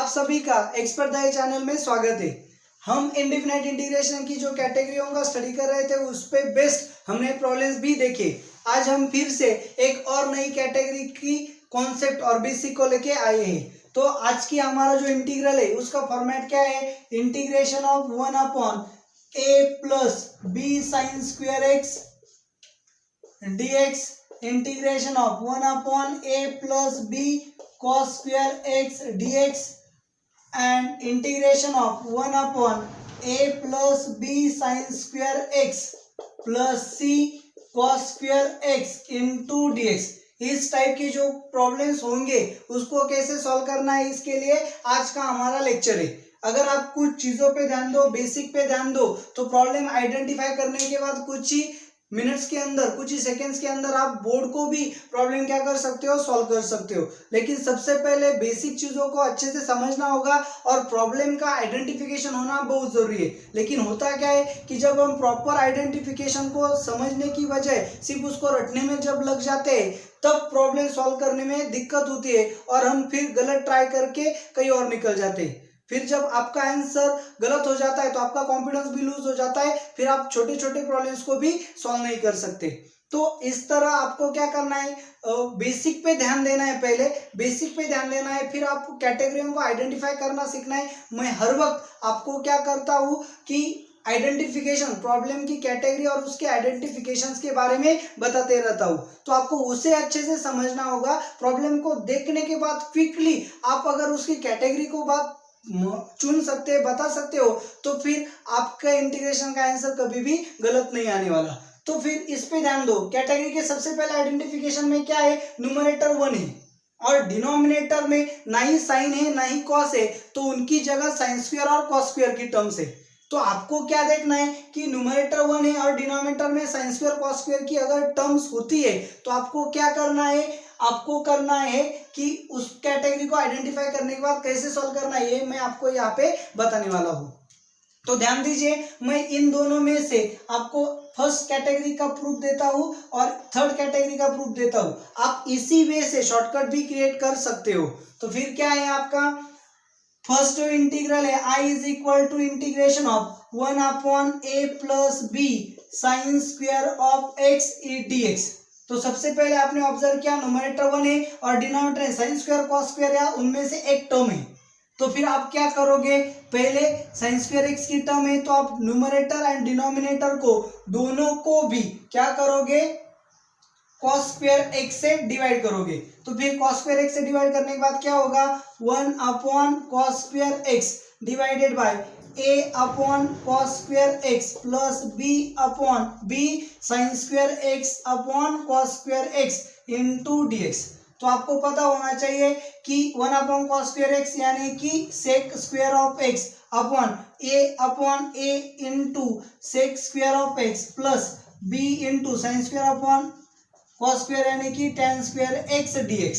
आप सभी का एक्सपर्ट दाई चैनल में स्वागत है। हम इंडेफिनाइट इंटीग्रेशन की जो कैटेगरियों का स्टडी कर रहे थे उस पे बेस्ड हमने प्रॉब्लम्स भी देखे। आज हम फिर से एक और नई कैटेगरी की कॉन्सेप्ट और बेसिक को लेके आए हैं। तो आज की हमारा जो इंटीग्रल है उसका फॉर्मेट क्या है? Integration of 1/a plus B sine square X dx, integration of 1/a plus B cos square x dx and integration of 1/a plus b sin square x plus c cos square x into dx। इस type की जो problems होंगे उसको कैसे solve करना है, इसके लिए आज का हमारा लेक्चर है। अगर आप कुछ चीजों पे ध्यान दो, बेसिक पे ध्यान दो, तो प्रॉब्लम आइडेंटिफाई करने के बाद कुछ ही मिनट्स के अंदर, कुछ ही सेकंड्स के अंदर आप बोर्ड को भी प्रॉब्लम क्या कर सकते हो, सॉल्व कर सकते हो। लेकिन सबसे पहले बेसिक चीजों को अच्छे से समझना होगा और प्रॉब्लम का आइडेंटिफिकेशन होना बहुत जरूरी है। लेकिन होता क्या है कि जब हम प्रॉपर आइडेंटिफिकेशन को समझने की बजाय सिर्फ उसको रटने में जब लग जाते हैं तब प्रॉब्लम सॉल्व करने में दिक्कत होती है और हम फिर गलत ट्राई करके कहीं और निकल जाते हैं। फिर जब आपका आंसर गलत हो जाता है तो आपका कॉन्फिडेंस भी लूज हो जाता है, फिर आप छोटे छोटे प्रॉब्लम्स को भी सॉल्व नहीं कर सकते। तो इस तरह आपको क्या करना है, बेसिक पे ध्यान देना है। पहले बेसिक पे ध्यान देना है, फिर आपको कैटेगरियों को आइडेंटिफाई करना सीखना है। मैं हर वक्त आपको क्या करता हूँ कि आइडेंटिफिकेशन, प्रॉब्लम की कैटेगरी और उसके आइडेंटिफिकेशंस के बारे में बताते रहता हूँ। तो आपको उसे अच्छे से समझना होगा। प्रॉब्लम को देखने के बाद क्विकली आप अगर उसकी कैटेगरी को बात चुन सकते हैं, बता सकते हो, तो फिर आपका इंटीग्रेशन का आंसर कभी भी गलत नहीं आने वाला। तो फिर इस पे ध्यान दो। कैटेगरी के सबसे पहले आइडेंटिफिकेशन में क्या है, न्यूमरेटर 1 है और डिनोमिनेटर में ना ही साइन है ना ही कॉस है, तो उनकी जगह साइन स्क्वायर और कॉस स्क्वायर की टर्म्स है। तो आपको क्या देखना है कि न्यूमरेटर 1 है और डिनोमिनेटर में साइन स्क्वायर कॉस स्क्वायर की अगर टर्म्स होती है तो आपको क्या करना है, आपको करना है कि उस कैटेगरी को आइडेंटिफाई करने के बाद कैसे सॉल्व करना है, ये मैं आपको यहाँ पे बताने वाला हूँ। तो ध्यान दीजिए, मैं इन दोनों में से आपको फर्स्ट कैटेगरी का प्रूफ देता हूँ और थर्ड कैटेगरी का प्रूफ देता हूँ। आप इसी वे से शॉर्टकट भी क्रिएट कर सकते हो। तो फिर क्या है आपका फर्स्ट जो इंटीग्रल है, I is equal to integration of 1/a plus B sine square of x dx। तो सबसे पहले आपने ऑब्जर्व किया न्यूमरेटर 1 है और denominator sign square cos square या उनमें से एक टर्म है। तो फिर आप क्या करोगे, पहले साइन स्क्वायर x की टर्म है तो आप न्यूमरेटर एंड डिनोमिनेटर को दोनों को भी क्या करोगे, cos स्क्वायर x से डिवाइड करोगे। तो फिर cos स्क्वायर x से डिवाइड करने के बाद क्या होगा, 1/cos square x divided by a/cos square x plus b sin square x/cos square x into dx। तो आपको पता होना चाहिए कि 1/cos स्क्वायर x यानी कि sec square of x upon a into sec square of x plus b into sin square upon cos square यानी कि tan स्क्वायर x dx।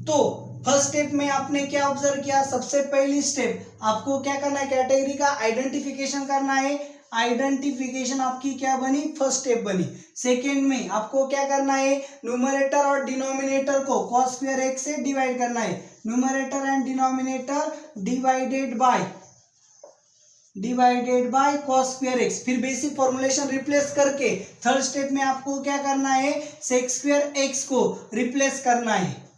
तो फर्स्ट स्टेप में आपने क्या ऑब्जर्व किया, सबसे पहली स्टेप आपको क्या करना है, कैटेगरी का आइडेंटिफिकेशन करना है। आइडेंटिफिकेशन आपकी क्या बनी, फर्स्ट स्टेप बनी। सेकेंड में आपको क्या करना है, न्यूमरेटर और डिनोमिनेटर को cos स्क्वायर x से डिवाइड करना है। Numerator and denominator divided by cos square x। फिर बेसिक फॉर्मूलेशन रिप्लेस करके थर्ड स्टेप में आपको क्या करना है, sec स्क्वायर x को रिप्लेस करना है।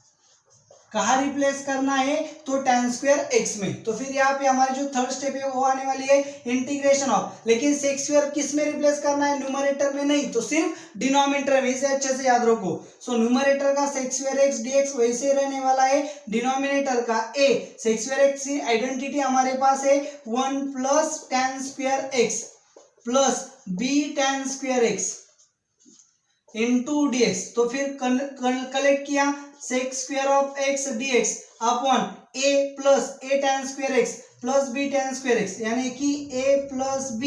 कहाँ रिप्लेस करना है, तो tan स्क्वायर x में। तो फिर यहाँ पे हमारी जो थर्ड स्टेप है वो आने वाली है इंटीग्रेशन ऑफ, लेकिन sec स्क्वायर किस में रिप्लेस करना है, न्यूमरेटर में नहीं, तो सिर्फ डिनोमिनेटर में। इसे अच्छे से याद रखो। सो न्यूमरेटर का sec स्क्वायर x dx वैसे रहने वाला है, डिनोमिनेटर का a sec स्क्वायर x की आइडेंटिटी हमारे पास है 1 plus tan square x plus b tan square x into dx। तो फिर कलेक्ट किया sec square of x dx upon a plus a tan square x plus b tan square x यानी कि a plus b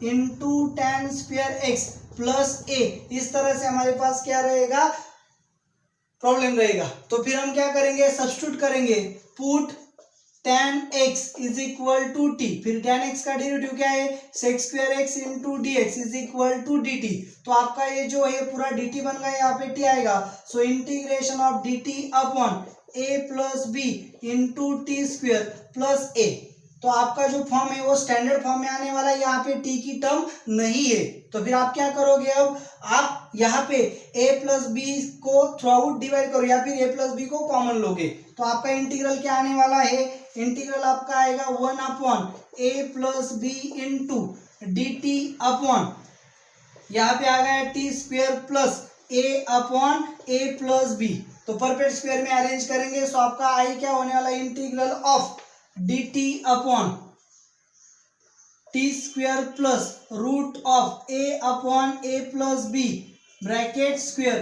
into tan square x plus a। इस तरह से हमारे पास क्या रहेगा, प्रॉब्लम रहेगा। तो फिर हम क्या करेंगे, सब्स्टिट्यूट करेंगे, put tan x is equal to t। फिर tan x का डेरिवेटिव क्या है, sec square x into dx is equal to dt। तो आपका ये जो है पूरा dt बन गया, यहाँ पे t आएगा। So integration of dt upon A plus B into T square plus A. तो आपका जो फॉर्म है वो स्टैंडर्ड फॉर्म में आने वाला है, यहाँ पे टी की टर्म नहीं है। तो फिर आप क्या करोगे, अब आप यहाँ पे a प्लस बी को थ्रू आउट डिवाइड करो या फिर a प्लस बी को कॉमन लोगे। तो आपका इंटीग्रल क्या आने वाला है, इंटीग्रल आपका आएगा 1/a plus B into D T upon यहाँ पे आ गया T square plus a plus B. तो परफेक्ट स्क्वायर में अरेंज करेंगे तो आपका आई क्या होने वाला, integral of D T upon T square plus root of a plus B bracket square.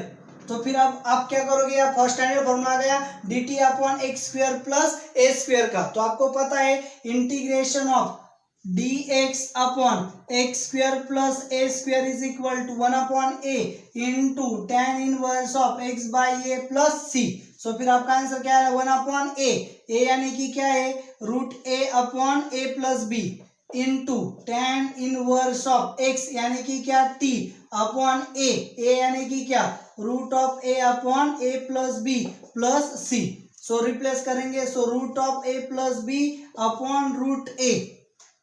तो फिर अब आप क्या करोगे, आप फर्स्ट स्टैंडर्ड फॉर्मूला आ गया D T upon X square plus A square का। तो आपको पता है integration of dx upon X square plus A square is equal to 1/a into tan inverse of x by A plus C. So फिर आपका answer क्या है, 1/a। a यानी कि क्या है, root a upon a plus B into tan inverse of x यानी कि क्या t अपॉन a यानी कि क्या, root of a upon a plus B plus C. So replace करेंगे, so root of a plus B upon root a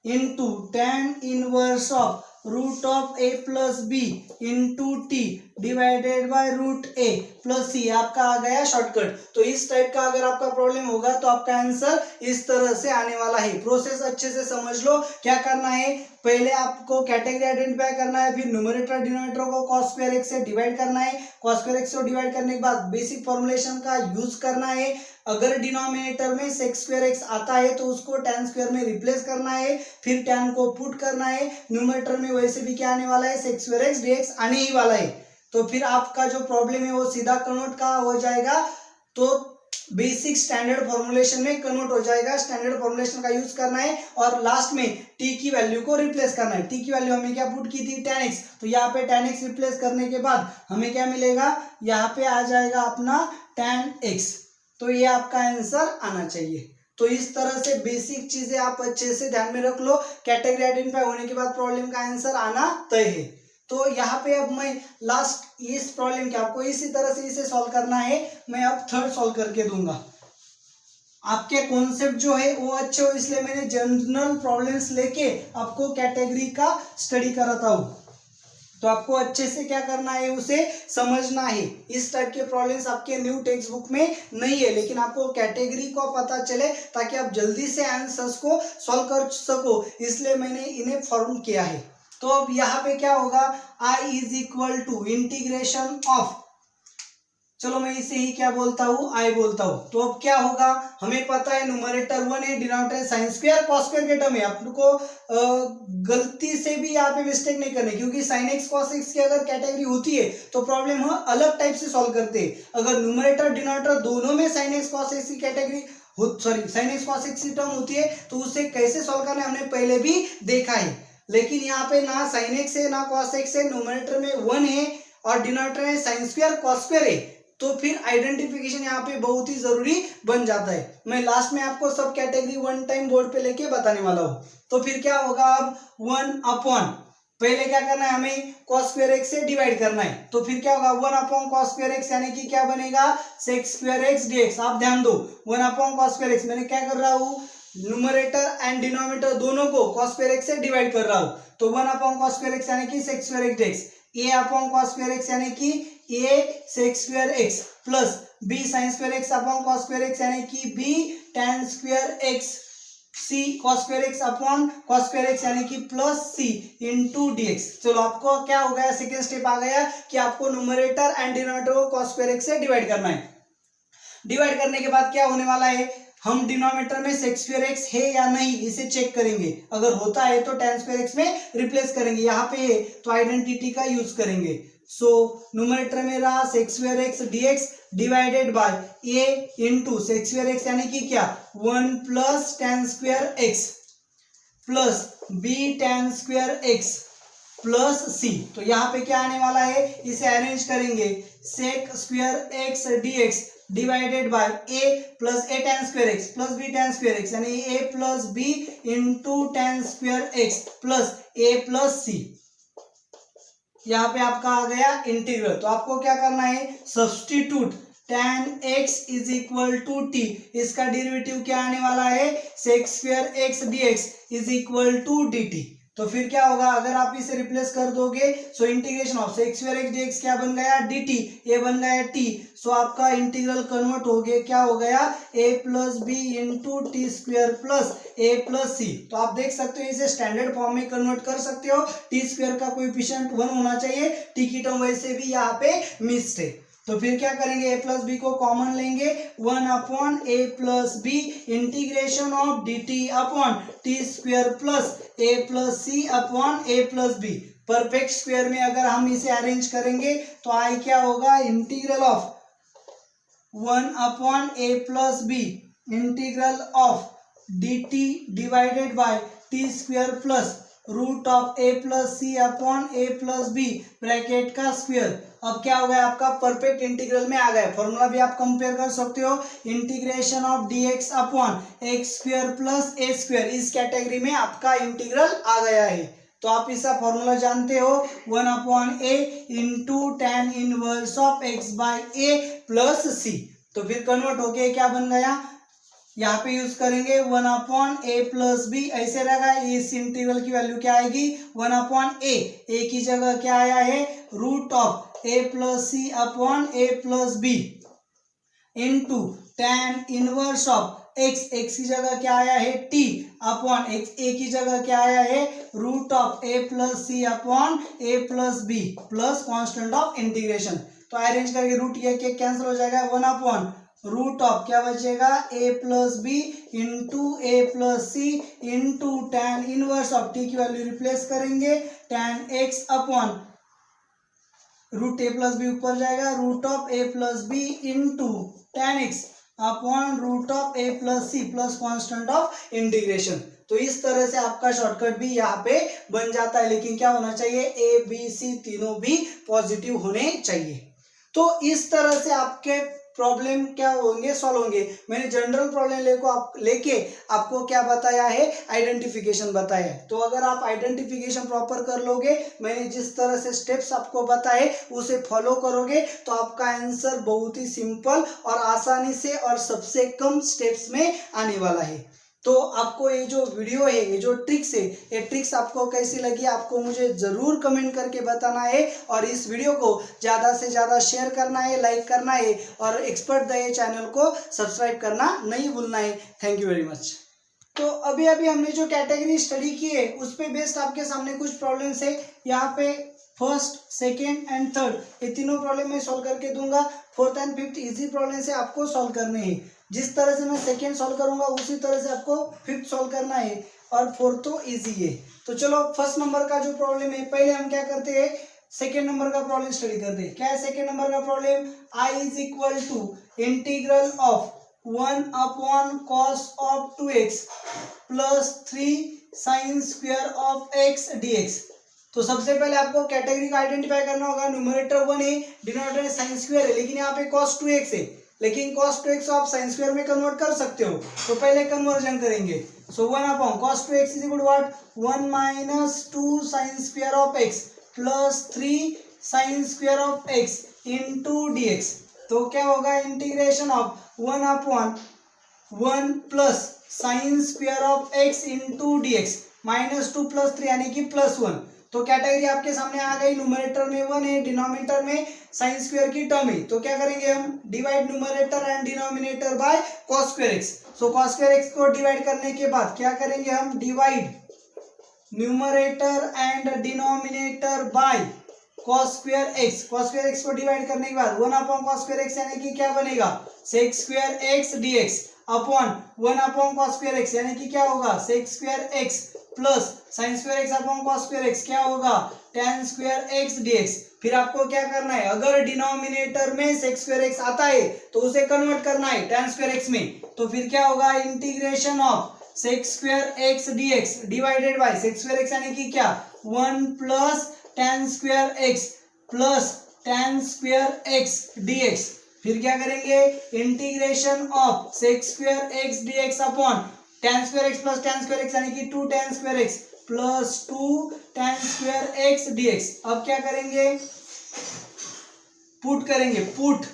into tan inverse of root of a plus B into T divided by root a plus C. आपका आ गया shortcut. तो इस type का अगर आपका problem होगा तो आपका आंसर इस तरह से आने वाला है। प्रोसेस अच्छे से समझ लो। क्या करना है, पहले आपको कैटेगरी आइडेंटिफाई करना है, फिर न्यूमरेटर डिनोमिनेटर को cos स्क्वायर x से डिवाइड करना है। cos स्क्वायर x को डिवाइड करने के बाद बेसिक फॉर्मुलेशन का यूज करना है। अगर डिनोमिनेटर में sec स्क्वायर x आता है तो उसको tan स्क्वायर में रिप्लेस करना है, फिर tan को पुट करना है। न्यूमरेटर में वैसे भी क्या आने वाला है, sec स्क्वायर x dx आने ही वाला है। तो फिर आपका जो प्रॉब्लम है वो सीधा कन्वर्ट का हो जाएगा, तो बेसिक स्टैंडर्ड फॉर्मुलेशन में कन्वर्ट हो जाएगा। स्टैंडर्ड फॉर्मुलेशन का यूज करना है और लास्ट में t की वैल्यू को रिप्लेस करना है। t की वैल्यू हमने क्या पुट की थी, tan x। तो यहाँ पे tan x रिप्लेस करने के बाद हमें क्या मिलेगा, यहाँ पे आ जाएगा अपना tan x। तो ये आपका आंसर आना चाहिए। तो इस तरह से बेसिक चीजें आप अच्छे से ध्यान में रख लो। कैटेगरी आइडेंटिफाई होने के बाद प्रॉब्लम का आंसर आना तय है। तो यहाँ पे अब मैं लास्ट इस प्रॉब्लम के आपको इसी तरह से इसे सॉल्व करना है। मैं अब थर्ड सॉल्व करके दूंगा। आपके कॉन्सेप्ट जो है वो अच्छे हो, इसलिए मैंने जनरल प्रॉब्लम्स लेके आपको कैटेगरी का स्टडी कराता हूँ। तो आपको अच्छे से क्या करना है, उसे समझना है। इस टाइप के प्रॉब्लम्स आपके न्यू टेक्स्ट बुक में नहीं है, लेकिन आपको कैटेगरी को पता चले ताकि आप जल्दी से आंसर्स को सॉल्व कर सको, इसलिए मैंने इन्हें फॉर्म किया है। तो अब यहाँ पे क्या होगा, I is equal to integration of, चलो मैं इसे ही क्या बोलता हूँ, I बोलता हूँ। तो अब क्या होगा, हमें पता है न्यूमरेटर 1 है, denominator sign square cos square के टर्म है। आपको गलती से भी यहाँ पे मिस्टेक नहीं करनी, क्योंकि साइन एक्स कॉस एक्स की अगर कैटेगरी होती है तो प्रॉब्लम हम अलग टाइप से सॉल्व करते हैं। अगर न्यूमरेटर डिनोमिनेटर दोनों में साइन एक्स कॉस एक्स की category sine x cos x की टर्म होती है तो उसे कैसे सॉल्व करना है हमने पहले भी देखा है। लेकिन यहाँ पे ना साइन एक्स है ना कॉस एक्स है, न्यूमरेटर में 1 है और डिनोमिनेटर में साइन स्क्वायर कॉस स्क्वायर है, तो फिर आइडेंटिफिकेशन यहाँ पे बहुत ही जरूरी बन जाता है। मैं लास्ट में आपको सब कैटेगरी वन टाइम बोर्ड पे लेके बताने वाला हूँ। तो फिर क्या होगा, अब 1 अपॉन, पहले क्या करना है, हमें cos स्क्वायर x से डिवाइड करना है। तो फिर क्या होगा, 1 अपॉन cos स्क्वायर x यानी कि क्या बनेगा, sec स्क्वायर x dx। आप ध्यान दो, 1 अपॉन cos स्क्वायर x, मैंने क्या कर रहा हूँ, न्यूमरेटर एंड डिनोमिनेटर दोनों को cos स्क्वायर x से डिवाइड कर रहा हूँ। तो 1 अपॉन cos स्क्वायर x यानी कि sec square x dx, a upon cos square x यानी कि a sec square x plus b sin square x upon cos square x यानी कि b tan square x, c cos square x upon cos square x यानी कि plus c into dx। चलो आपको क्या हो गया, सेकेंड स्टेप आ गया कि आपको न्यूमरेटर एंड डिनोमिनेटर को cos स्क्वायर x से डिवाइड करना है। डिवाइड करने के बाद क्या होने वाला है, हम डिनोमिनेटर में sec स्क्वायर x है या नहीं इसे चेक करेंगे। अगर होता है तो tan स्क्वायर x में रिप्लेस करेंगे, यहाँ पे है तो आइडेंटिटी का यूज करेंगे। सो न्यूमरेटर में रहा sec square x dx divided bye a into sec square x यानी कि क्या 1 plus tan square x plus b tan square x plus c। तो यहाँ पे क्या आने वाला है, इसे अरेंज करेंगे, sec square x dx divided bye a plus a tan square x plus b tan square x यानी a plus b into tan square x plus a plus c। यहाँ पे आपका आ गया इंटीग्रल। तो आपको क्या करना है, substitute tan x is equal to T, इसका डेरिवेटिव क्या आने वाला है, sec square X dx is equal to dt। तो फिर क्या होगा, अगर आप इसे रिप्लेस कर दोगे, so integration of sec square X dx क्या बन गया, dt, ये बन गया t। सो आपका इंटीग्रल कन्वर्ट हो गया, क्या हो गया, a plus B into T square plus a plus C. तो आप देख सकते हो इसे स्टैंडर्ड फॉर्म में कन्वर्ट कर सकते हो, टी स्क्वायर का कोएफिशिएंट 1 होना चाहिए, टी की टर्म वैसे भी यहाँ पे मिस्ड है। तो फिर क्या करेंगे, a प्लस बी को कॉमन लेंगे, 1 upon a plus B integration of dt upon T square plus a plus C upon a plus B. Perfect square में अगर हम इसे अरेंज करेंगे तो आई क्या होगा, integral of 1 upon a plus B integral of dt divided by T square plus root of a plus C upon a plus B bracket का square. अब क्या हो गया, आपका परफेक्ट इंटीग्रल में आ गया। फॉर्मूला भी आप कंपेयर कर सकते हो, integration of dx upon X square plus a square, इस कैटेगरी में आपका इंटीग्रल आ गया है। तो आप इसका फॉर्मूला जानते हो, 1 upon a into tan inverse of x by a plus C. तो फिर कन्वर्ट होके क्या बन गया, यहाँ पे यूज करेंगे 1 अपॉन ए प्लस बी, ऐसे रहेगा, इस इंटीग्रल की वैल्यू क्या आएगी, 1 अपॉन ए की जगह क्या आया है, root of A plus C upon A plus B into tan inverse of X की जगह क्या आया है, टी अपॉन एक्स, ए की जगह क्या आया है, root of A plus C upon A plus B plus constant of integration. तो अरेंज करके रूट ये कैंसिल हो जाएगा, 1 अपॉन रूट ऑफ क्या बचेगा, a plus B into A plus C into tan inverse of T की value replace करेंगे, tan X upon root A plus B ऊपर जाएगा, root of A plus B into tan X upon root of A plus C plus constant of integration. तो इस तरह से आपका shortcut भी यहाँ पे बन जाता है, लेकिन क्या होना चाहिए, ए बी सी तीनों भी पॉजिटिव होने चाहिए। तो इस तरह से आपके प्रॉब्लम क्या होंगे, सॉल्व होंगे। मैंने जनरल प्रॉब्लम लेके आपको क्या बताया है, आइडेंटिफिकेशन बताया है। तो अगर आप आइडेंटिफिकेशन प्रॉपर कर लोगे, मैंने जिस तरह से स्टेप्स आपको बताए उसे फॉलो करोगे, तो आपका आंसर बहुत ही सिंपल और आसानी से और सबसे कम स्टेप्स में आने वाला है। तो आपको ये जो वीडियो है, ये जो ट्रिक्स है, ये ट्रिक्स आपको कैसी लगी आपको मुझे ज़रूर कमेंट करके बताना है, और इस वीडियो को ज़्यादा से ज़्यादा शेयर करना है, लाइक करना है, और एक्सपर्ट दये चैनल को सब्सक्राइब करना नहीं भूलना है। Thank you very much. तो अभी हमने जो कैटेगरी स्टडी की है उस पे बेस्ड आपके सामने कुछ प्रॉब्लम्स है। यहाँ पे फर्स्ट, सेकेंड एंड थर्ड ये तीनों प्रॉब्लम मैं सॉल्व करके दूंगा। Fourth and fifth easy problem से आपको सॉल्व करने हैं। जिस तरह से मैं सेकेंड सॉल्व करूंगा उसी तरह से आपको फिफ्थ सॉल्व करना है, और फोर्थ तो इजी है। तो चलो फर्स्ट नंबर का जो प्रॉब्लम है, पहले हम क्या करते हैं, सेकेंड नंबर का प्रॉब्लम स्टडी करते हैं। क्या है सेकेंड नंबर का problem, I is equal to integral of 1 upon cos of 2x plus 3 sine square of x dx। तो सबसे पहले आपको कैटेगरी का आइडेंटिफाई करना होगा। न्यूमरेटर 1 है, डिनोमिनेटर साइन स्क्वायर है, लेकिन यहाँ पे cos 2x है, लेकिन cos 2x आप साइन स्क्वायर में कन्वर्ट कर सकते हो। तो पहले कन्वर्जन करेंगे। So 1 upon cos 2x is equal to what, 1 minus 2 sine square of x plus 3 sine square of x into dx। तो क्या होगा, integration of 1 upon 1 plus sine square of x into dx minus 2 plus 3 यानी कि plus 1। तो category आपके सामने आ गई, numerator में 1 है, डिनोमिनेटर में साइन स्क्वायर की टर्म है। तो क्या करेंगे हम, divide numerator and denominator by cos square x। So cos square x को डिवाइड करने के बाद क्या करेंगे हम, divide numerator and denominator by cos square x। cos square x को डिवाइड करने के बाद 1 अपॉन cos स्क्वायर x यानी कि क्या बनेगा, sec square x dx upon 1 upon cos square x यानी कि क्या होगा, sec square x plus sine square x upon cos square x क्या होगा, tan स्क्वायर x dx। फिर आपको क्या करना है, अगर डिनोमिनेटर में sec स्क्वायर x आता है तो उसे कन्वर्ट करना है tan स्क्वायर x में। तो फिर क्या होगा, integration of sec square x dx divided by sec square x यानी कि क्या, 1 plus tan square x plus tan square x dx। फिर क्या करेंगे, integration of sec square x dx upon tan square x plus tan square x यानी कि 2 tan square x plus 2 tan square x dx। अब क्या करेंगे, put करेंगे, put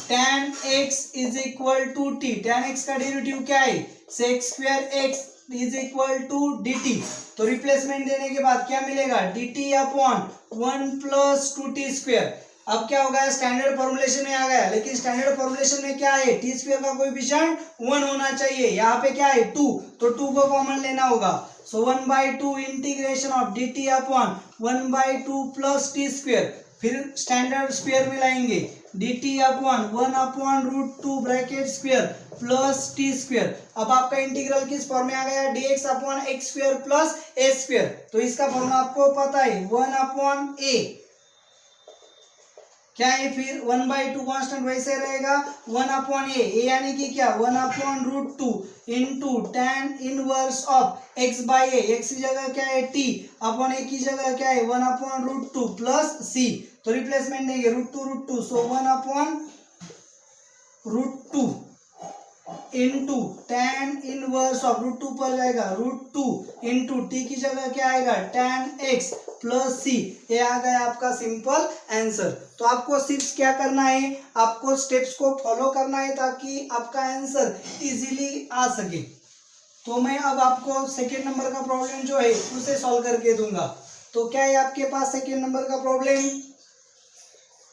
tan x is equal to T, tan x का derivative क्या है, sec square x is equal to D T. तो रिप्लेसमेंट देने के बाद क्या मिलेगा, D T upon 1 plus 2t square. अब क्या होगा, स्टैंडर्ड फॉर्मुलेशन में आ गया, लेकिन स्टैंडर्ड फॉर्मुलेशन में क्या है, टी स्क्वायर का कोएफिशिएंट 1 होना चाहिए, यहाँ पे क्या है 2, तो 2 को कॉमन लेना होगा। So 1/2 integration of D T upon 1/2 plus T square, फिर स्टैंडर्ड स्क्वायर में लाएंगे, D T upon 1/√2 bracket square plus T square. अब आपका इंटीग्रल किस फॉर्म में आ गया, dx upon X square plus A square. तो इसका फॉर्मूला आपको पता है 1/a क्या है, फिर 1/2 कांस्टेंट वैसे रहेगा, 1/a, यानी कि क्या 1/√2 into tan inverse of x by A, x की जगह क्या है t, अपॉन ए की जगह क्या है 1/√2 प्लस c। तो रिप्लेसमेंट देंगे √2 सो 1/√2 इंटू tan इनवर्स ऑफ √2 पर जाएगा √2 इंटू टी की जगह क्या आएगा tan x प्लस c। ये आ गया आपका सिंपल आंसर। तो आपको सिर्फ क्या करना है, आपको स्टेप्स को फॉलो करना है ताकि आपका आंसर इजीली आ सके। तो मैं अब आपको सेकेंड नंबर का प्रॉब्लम जो है उसे सॉल्व करके दूंगा। तो क्या है आपके पास सेकेंड नंबर का problem,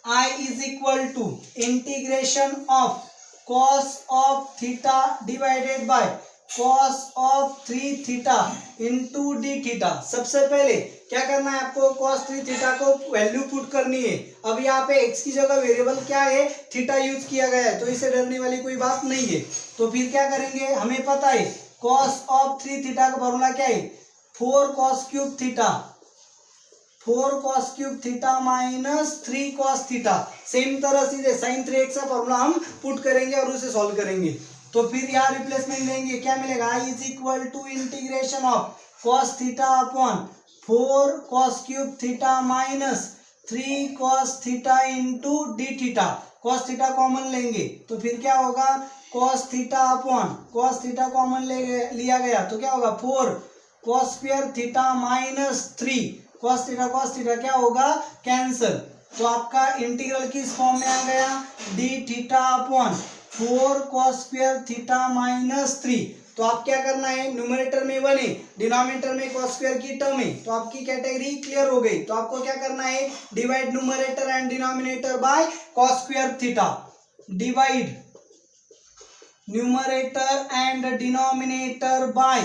I is equal to integration of cos of theta divided by cos of 3 theta into d theta। सबसे पहले क्या करना है आपको, cos 3 theta को वैल्यू पुट करनी है। अब यहाँ पे x की जगह वेरिएबल क्या है, थीटा यूज किया गया है, तो इसे डरने वाली कोई बात नहीं है। तो फिर क्या करेंगे, हमें पता है cos of 3 theta का फॉर्मूला क्या है, 4 cos cube theta, 4 cos cube theta minus 3 cos theta. Same तरह से sin 3x का फॉर्मूला हम पुट करेंगे और उसे सॉल्व करेंगे। तो फिर यहाँ रिप्लेसमेंट देंगे, क्या मिलेगा, I is equal to integration of cos theta upon 4 cos cube theta minus 3 cos theta into D theta. cos theta common लेंगे तो फिर क्या होगा, cos theta upon cos theta common लिया गया तो क्या होगा 4 cos square theta minus 3 cos theta क्या होगा, कैंसल। तो आपका इंटीग्रल किस फॉर्म में आ गया, D theta upon 4 cos square theta minus 3। तो आप क्या करना है, न्यूमरेटर में 1 है, डिनोमिनेटर में cos स्क्वायर की टर्म है, तो आपकी कैटेगरी क्लियर हो गई। तो आपको क्या करना है, divide numerator and denominator by cos square theta, divide numerator and denominator by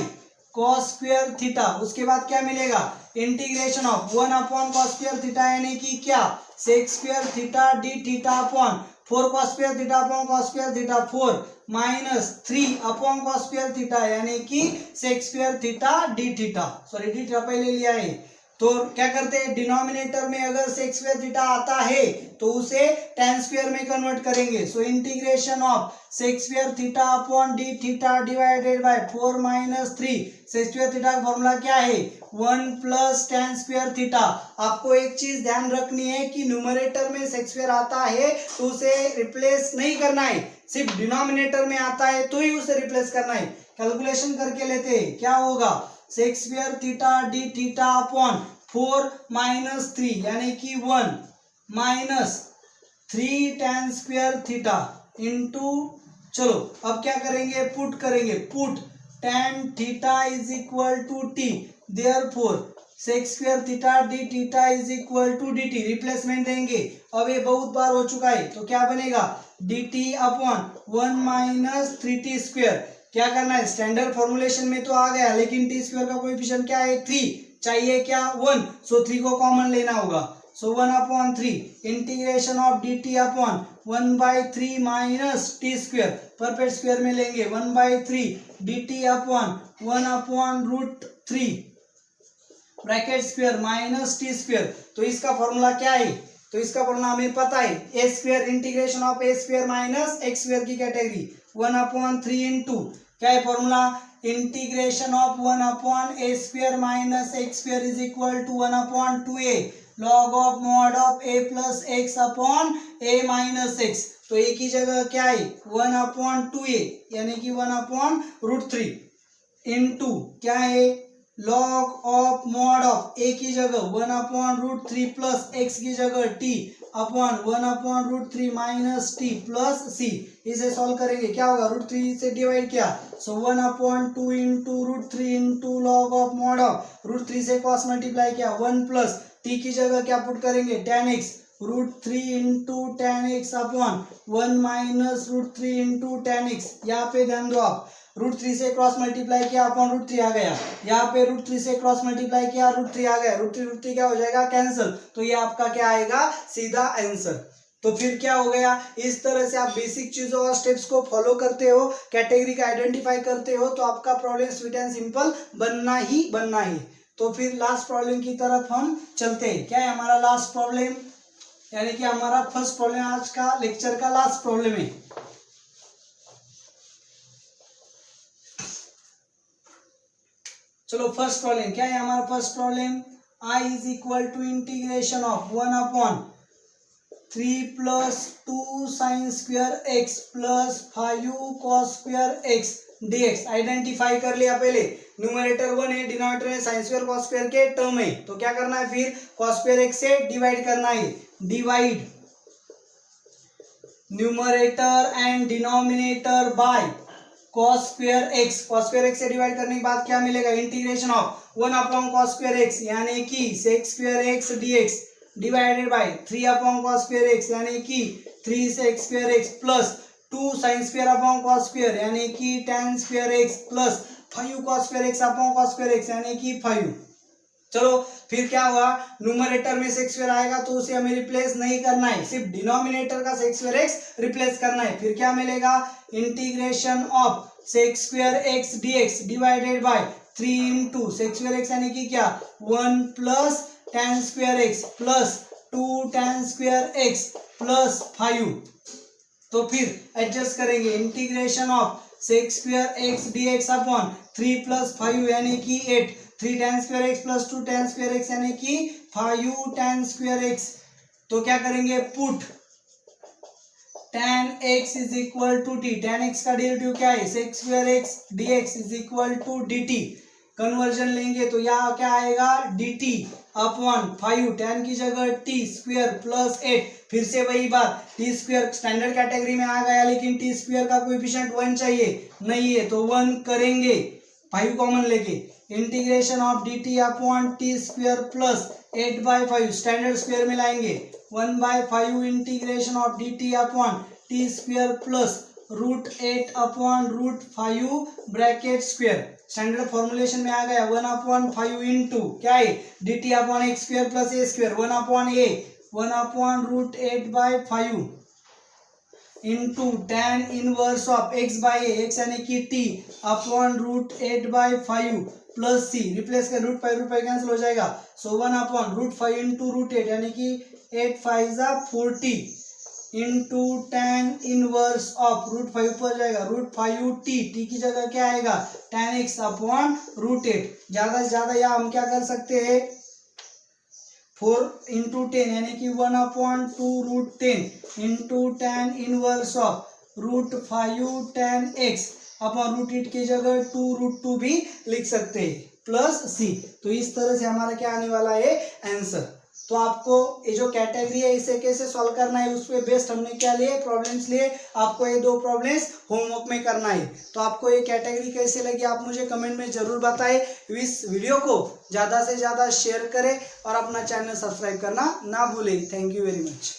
cos square theta. उसके बाद क्या मिलेगा, integration of 1 upon cos square theta यानी कि क्या, sec square theta D theta upon 4 cos square theta upon cos square theta 4 minus 3 upon cos square theta यानी कि sec square theta D theta, sorry D theta पहले लिया है। तो क्या करते हैं, डिनोमिनेटर में अगर sec स्क्वायर थीटा आता है तो उसे tan स्क्वायर में कन्वर्ट करेंगे। सो integration of sec square theta upon D theta divided by 4 minus 3। sec square theta का फॉर्मूला क्या है, 1 प्लस tan स्क्वायर थीटा। आपको एक चीज ध्यान रखनी है कि न्यूमरेटर में sec स्क्वायर आता है तो उसे रिप्लेस नहीं करना है, सिर्फ डिनोमिनेटर में आता है तो ही उसे रिप्लेस करना है। कैलकुलेशन करके लेते हैं, क्या होगा, sec square theta D theta upon 4 minus 3 यानी कि 1 minus 3 tan square theta into, चलो अब क्या करेंगे, पुट करेंगे, put tan theta is equal to T, therefore sec square theta D theta is equal to D T. Replacement देंगे, अब ये बहुत बार हो चुका है तो क्या बनेगा, D T upon 1 minus 3t square. क्या करना है, स्टैंडर्ड फॉर्मुलेशन में तो आ गया लेकिन टी स्क्वायर का कोएफिशिएंट क्या है 3, चाहिए क्या 1, सो 3 को कॉमन लेना होगा। सो 1/3 integration of D T upon 1/3 minus T square, perfect square में लेंगे 1/3 D T upon 1/√3 bracket square minus T square. तो इसका फॉर्मूला क्या है, तो इसका फॉर्मूला हमें पता है, A square integration of A square minus X square की कैटेगरी 1/3 इंटू क्या है formula, integration of 1/a square minus X square is equal to 1/2a log of mod of a plus X upon a minus X. तो a की जगह क्या है 1/2a यानी कि 1/√3 इंटू क्या है log of mod of a की जगह 1/√3 प्लस x की जगह t upon 1/√3 minus t plus c. इसे सॉल्व करेंगे, क्या होगा, √3 से डिवाइड किया, so 1/2 into √3 into log of mod of √3 से कॉस मल्टीप्लाई किया, 1 प्लस टी की जगह क्या पुट करेंगे, tan x, √3 into tan x upon 1 minus √3 into tan x। यहाँ पे ध्यान दो आप, √3 से क्रॉस मल्टीप्लाई किया अपॉन √3 आ गया, यहाँ पे √3 से क्रॉस मल्टीप्लाई किया √3 आ गया, √3 क्या हो जाएगा, कैंसिल। तो ये आपका क्या आएगा, सीधा आंसर। तो फिर क्या हो गया, इस तरह से आप बेसिक चीजों और स्टेप्स को फॉलो करते हो, कैटेगरी का आइडेंटिफाई करते हो, तो आपका प्रॉब्लम स्वीट एंड सिंपल बनना ही। तो फिर लास्ट प्रॉब्लम की तरफ हम चलते हैं। क्या है हमारा लास्ट प्रॉब्लम, यानी कि हमारा फर्स्ट प्रॉब्लम आज का लेक्चर का लास्ट प्रॉब्लम है। चलो फर्स्ट प्रॉब्लम क्या है हमारा first problem, I is equal to integration of 1/3 plus 2 sine square x plus 5 cos square x dx। Identify कर लिया पहले, न्यूमरेटर 1 है, डिनोमिनेटर में साइन स्क्वायर कॉस स्क्वायर के टर्म है, तो क्या करना है फिर कॉस स्क्वायर x से डिवाइड करना है, divide numerator and denominator by cos square x से डिवाइड करने के बाद क्या मिलेगा, integration of 1/cos square x यानी कि sec square x dx divided bye 3/cos square x यानी कि 3 sec square x plus 2 sin square cos square यानी कि tan square x plus 5 cos square x cos square x यानी कि 5। चलो फिर क्या हुआ, न्यूमरेटर में सेक स्क्वायर आएगा तो उसे हमें रिप्लेस नहीं करना है, सिर्फ डिनोमिनेटर का सेक स्क्वायर x रिप्लेस करना है। फिर क्या मिलेगा, integration of sec square x dx divided by 3 into sec square x यानी कि क्या 1 plus tan square x plus 2 tan square x plus 5। तो फिर एडजस्ट करेंगे, integration of sec square x dx upon 3 plus 5 यानी कि 8, 3 tan square x plus 2 tan square x यानी कि 5 tan स्क्वायर x। तो क्या करेंगे, put tan x is equal to t, tan x का डेरिवेटिव क्या है, sec square x dx is equal to dt। Conversion लेंगे तो यहाँ क्या आएगा, dt अपॉन 5, tan की जगह t स्क्वायर प्लस 8, फिर से वही बात, t स्क्वायर स्टैंडर्ड कैटेगरी में आ गया, लेकिन t स्क्वायर का कोएफिशिएंट 1 चाहिए, नहीं है तो 1 करेंगे, 5 कॉमन लेके, integration of dt upon T square plus 8/5 standard square में लाएंगे, 1/5 integration of dt upon T square plus √8 upon √5 bracket square. Standard formulation में आ गया 1/5 इंटू क्या है, dt upon x square plus a square, 1/√8/5 into tan inverse of x by a, x यानी कि t upon √8/5 plus c, replace कर √5 cancel हो जाएगा, सो 1/√5 इंटू √8 यानी कि 8 5 जा 40 इंटू tan इनवर्स ऑफ √5 ऊपर जाएगा, √5t, t की जगह क्या आएगा, tan x अपॉन √8। ज्यादा से ज्यादा या हम क्या कर सकते हैं, 4 इंटू 10 यानी कि 1/2 into tan inverse of √5 tan x upon √8 की जगह 2√2 भी लिख सकते हैं प्लस c। तो इस तरह से हमारा क्या आने वाला है, आंसर। तो आपको ये जो कैटेगरी है इसे कैसे सॉल्व करना है, उस पे बेस्ड हमने क्या लिए, प्रॉब्लम्स लिए। आपको ये 2 प्रॉब्लम्स होमवर्क में करना है। तो आपको ये कैटेगरी कैसे लगी आप मुझे कमेंट में जरूर बताएं। इस वीडियो को ज़्यादा से ज़्यादा शेयर करें और अपना चैनल सब्सक्राइब करना ना भूलें। Thank you very much.